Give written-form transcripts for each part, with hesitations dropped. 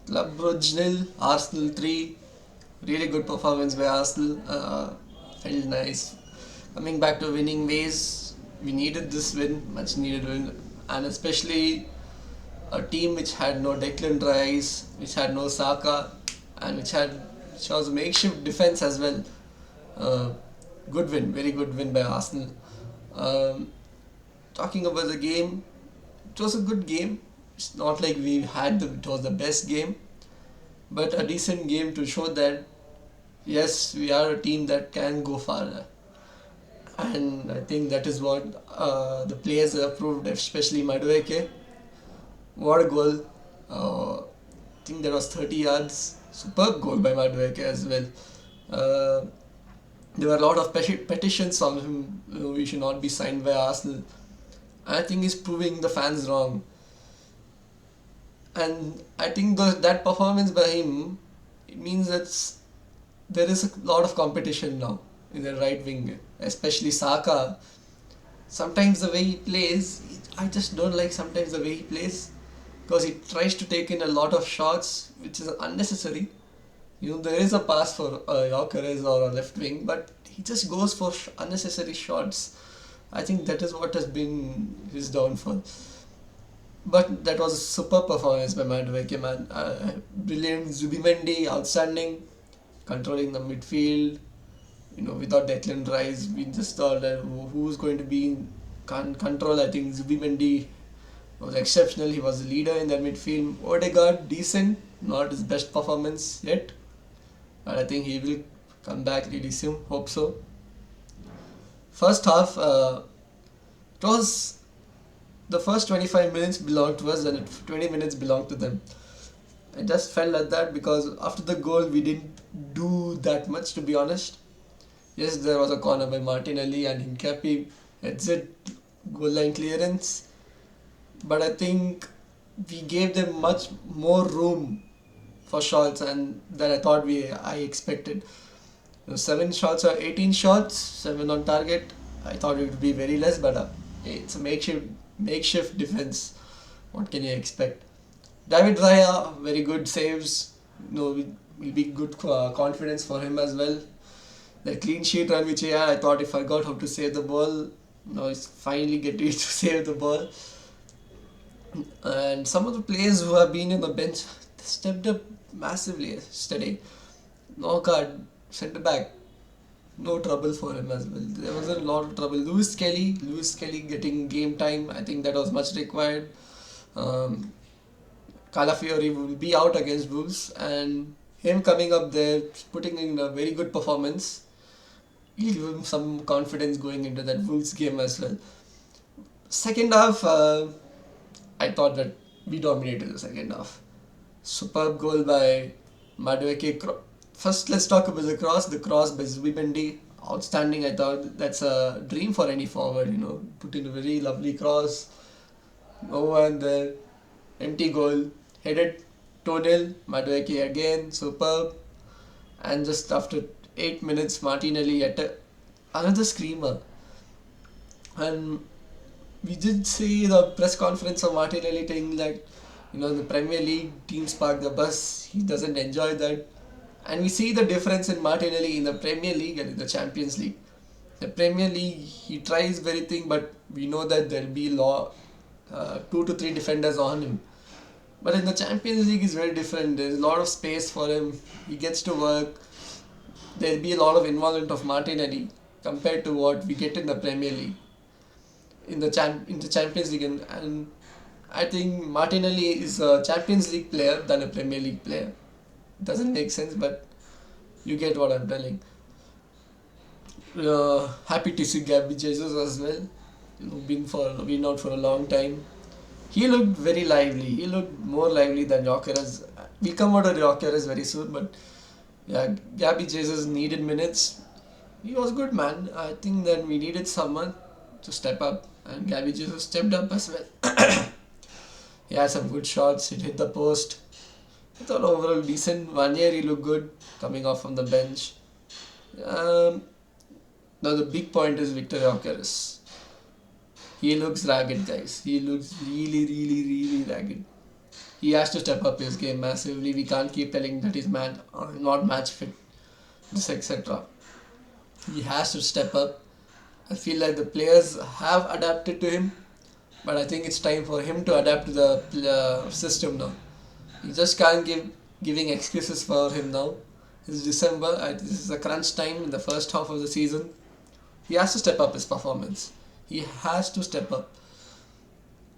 Club Brugge nil, Arsenal 3. Really good performance by Arsenal. Felt nice. Coming back to winning ways, we needed this win, much needed win, and especially a team which had no Declan Rice, which had no Saka, and which was a makeshift defense as well. Uh, Good win, very good win by Arsenal. Um, Talking about the game, it was a good game. It's not like it was the best game, but a decent game to show that yes, we are a team that can go far. And I think that is what the players have proved, especially Madueke. What a goal! I think that was 30 yards. Superb goal by Madueke as well. Uh, there were a lot of petitions on him. He should not be signed by Arsenal. I think he's proving the fans wrong. And I think that performance by him, it means that there is a lot of competition now in the right wing, especially Saka. Sometimes the way he plays, I just don't like sometimes the way he plays because he tries to take in a lot of shots, which is unnecessary. There is a pass for Yorkeres or a left wing, but he just goes for unnecessary shots. I think that is what has been his downfall. But that was a super performance by Madueke, man. Brilliant. Zubimendi, outstanding, controlling the midfield. Without Declan Rice, we just thought that who's going to be in control. I think Zubimendi was exceptional. He was the leader in that midfield. Odegaard, decent, not his best performance yet, but I think he will come back really soon. Hope so. First half, it was the first 25 minutes belonged to us, and 20 minutes belonged to them. I just felt like that because after the goal, we didn't do that much, to be honest. Yes, there was a corner by Martinelli and Hincapi heads it, goal line clearance. But I think we gave them much more room for shots and than I thought I expected. 7 shots or 18 shots, 7 on target. I thought it would be very less, but it's a makeshift defense. What can you expect? David Raya, very good saves. Will be good confidence for him as well. The clean sheet run which he had, I thought he forgot how to save the ball. Now he's finally getting to save the ball. And some of the players who have been in the bench stepped up massively yesterday. Knockout, centre back, no trouble for him as well. There was a lot of trouble. Lewis Kelly getting game time. I think that was much required. Um, Calafiori will be out against Wolves, and him coming up there, putting in a very good performance, will give him some confidence going into that Wolves game as well. Second half, I thought that we dominated the second half. Superb goal by Madueke. First, let's talk about the cross. The cross by Zubimendi, outstanding. I thought that's a dream for any forward. Put in a very lovely cross. No one there. Empty goal. Headed 2-0. Madueke again. Superb. And just after 8 minutes, Martinelli another screamer. And we did see the press conference of Martinelli saying that the Premier League teams park the bus. He doesn't enjoy that, and we see the difference in Martinelli in the Premier League and in the Champions League. The Premier League, he tries everything, but we know that there'll be 2 to 3 defenders on him. But in the Champions League, it's very different. There's a lot of space for him. He gets to work. There'll be a lot of involvement of Martinelli compared to what we get in the Premier League. In the Champions League, and I think Martinelli is a Champions League player than a Premier League player. Doesn't make sense, but you get what I'm telling. Happy to see Gabby Jesus as well. Been out for a long time. He looked very lively. He looked more lively than Gyökeres. We'll come out of Gyökeres very soon, but yeah, Gabby Jesus needed minutes. He was good, man. I think that we needed someone to step up, and Gabby Jesus stepped up as well. He had some good shots. He hit the post. I thought overall decent. 1 year he looked good coming off from the bench. Now the big point is Victor Gyökeres. He looks ragged, guys. He looks really, really, really ragged. he has to step up his game massively. We can't keep telling that he's not match fit, this etc. He has to step up. I feel like the players have adapted to him, but I think it's time for him to adapt to the system now. You just can't giving excuses for him now. It's December. This is a crunch time in the first half of the season. He has to step up his performance. He has to step up.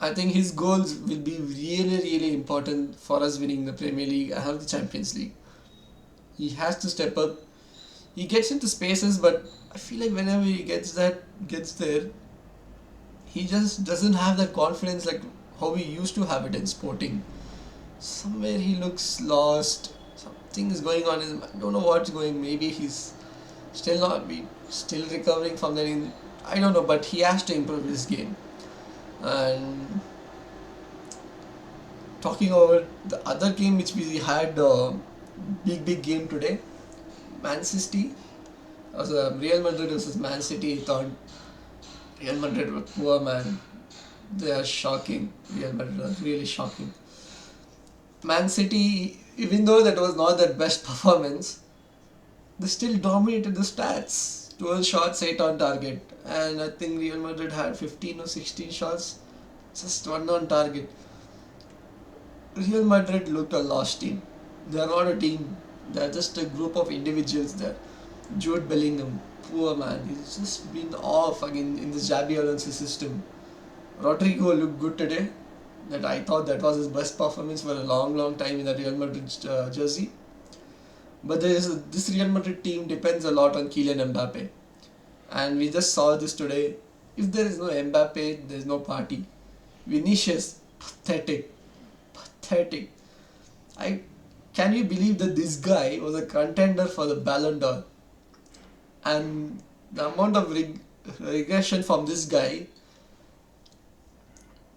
I think his goals will be really, really important for us winning the Premier League and the Champions League. He has to step up. He gets into spaces, but I feel like whenever he gets there, he just doesn't have that confidence like how we used to have it in Sporting. Somewhere he looks lost. Something is going on. I don't know what's going. Maybe he's still recovering from that. I don't know, but he has to improve his game. And talking about the other game which we had, big game today, Man City. Was Real Madrid versus Man City. I thought Real Madrid were poor, man. They are shocking. Real Madrid are really shocking. Man City, even though that was not their best performance, they still dominated the stats. 12 shots, 8 on target. And I think Real Madrid had 15 or 16 shots, just 1 on target. Real Madrid looked a lost team. They are not a team. They are just a group of individuals there. Jude Bellingham, poor man. He's just been off again in this Xabi Alonso system. Rodrigo looked good today. That I thought that was his best performance for a long time in the Real Madrid jersey. But this Real Madrid team depends a lot on Kylian Mbappe. And we just saw this today. If there is no Mbappe, there is no party. Vinicius, pathetic. Can you believe that this guy was a contender for the Ballon d'Or? And the amount of regression from this guy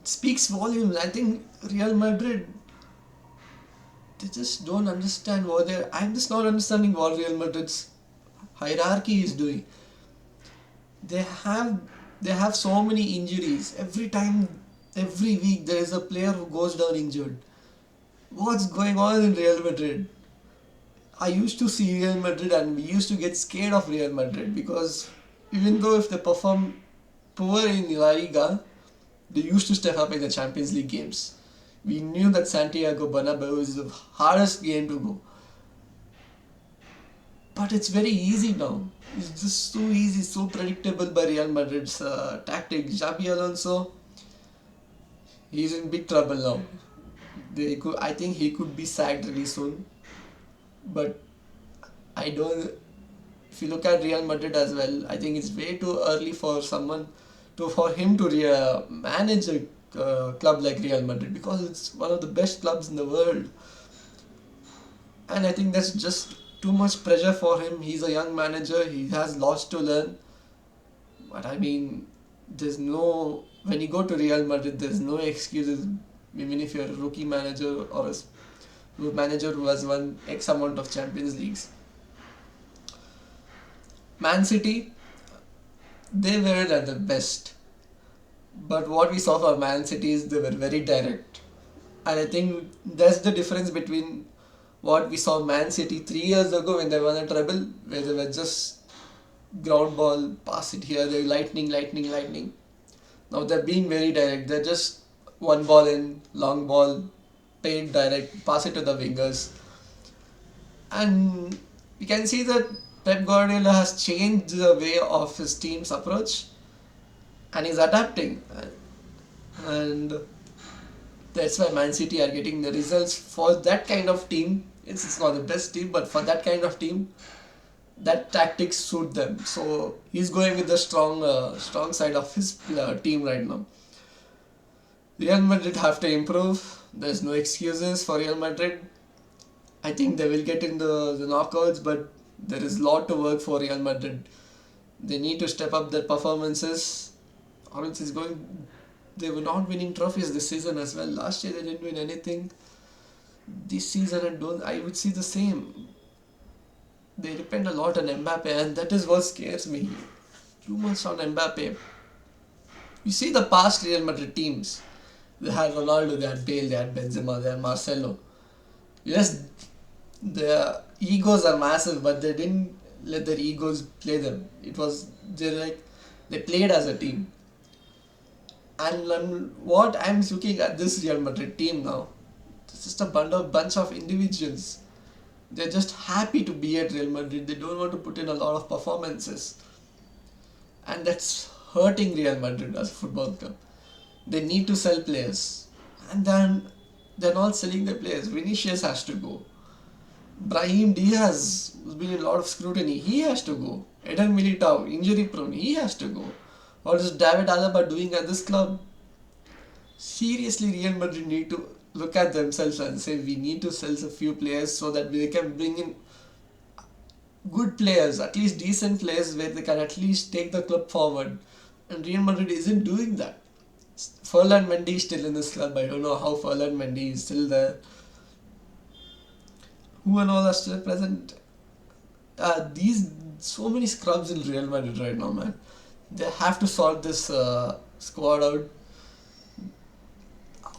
speaks volumes. I think Real Madrid, they just don't understand what they're. I'm just not understanding what Real Madrid's hierarchy is doing. They have so many injuries. Every week there is a player who goes down injured. What's going on in Real Madrid? I used to see Real Madrid and we used to get scared of Real Madrid because even though if they perform poor in La Liga, they used to step up in the Champions League games. We knew that Santiago Bernabeu is the hardest game to go. But it's very easy now. It's just so easy, so predictable by Real Madrid's tactic. Xabi Alonso, he's in big trouble now. I think he could be sacked really soon. But I don't. If you look at Real Madrid as well, I think it's way too early for him to manage a club like Real Madrid because it's one of the best clubs in the world. And I think that's just too much pressure for him. He's a young manager. He has lots to learn. But I mean, when you go to Real Madrid, there's no excuses. Even if you're a rookie manager or a manager who has won X amount of Champions Leagues. Man City, they weren't at their best. But what we saw for Man City is they were very direct. And I think that's the difference between what we saw Man City 3 years ago when they won a treble, where they were just ground ball, pass it here, they're lightning. Now they're being very direct. They're just one ball in, long ball, paid direct, pass it to the wingers. And we can see that Pep Guardiola has changed the way of his team's approach and he's adapting. And that's why Man City are getting the results for that kind of team. It's not the best team, but for that kind of team, that tactics suit them. So he's going with the strong side of his team right now. Real Madrid have to improve. There's no excuses for Real Madrid. I think they will get in the knockouts, but there is a lot to work for Real Madrid. They need to step up their performances, or else they were not winning trophies this season as well. Last year they didn't win anything. This season I would see the same. They depend a lot on Mbappe, and that is what scares me. Too much on Mbappe. You see the past Real Madrid teams. They had Ronaldo, they had Bale, they had Benzema, they had Marcelo. Yes, their egos are massive, but they didn't let their egos play them. It was they played as a team. And what I'm looking at this Real Madrid team now, it's just a bunch of individuals. They're just happy to be at Real Madrid. They don't want to put in a lot of performances, and that's hurting Real Madrid as a football club. They need to sell players, and then they're not selling their players. Vinicius has to go. Brahim Diaz has been in a lot of scrutiny. He has to go. Eden Militao, injury prone. He has to go. What is David Alaba doing at this club? Seriously, Real Madrid need to look at themselves and say we need to sell a few players so that they can bring in good players, at least decent players where they can at least take the club forward. And Real Madrid isn't doing that. Ferland Mendy is still in this club. I don't know how Ferland Mendy is still there. Who and all are still present? These so many scrubs in Real Madrid right now, man. They have to sort this squad out.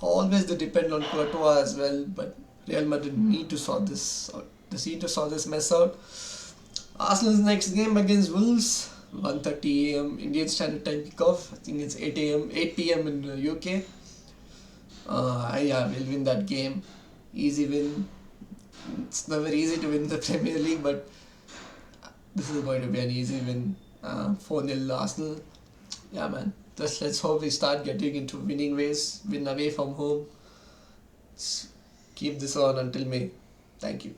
Always they depend on Courtois as well, but Real Madrid need to sort this out. They need to sort this mess out. Arsenal's next game against Wolves, 1:30 a.m. Indian Standard Time kickoff. I think it's 8 p.m. in the UK. Yeah, we'll win that game. Easy win. It's never easy to win the Premier League, but this is going to be an easy win. 4-0 Arsenal. Yeah, man. Just let's hope we start getting into winning ways. Win away from home. Let's keep this on until May. Thank you.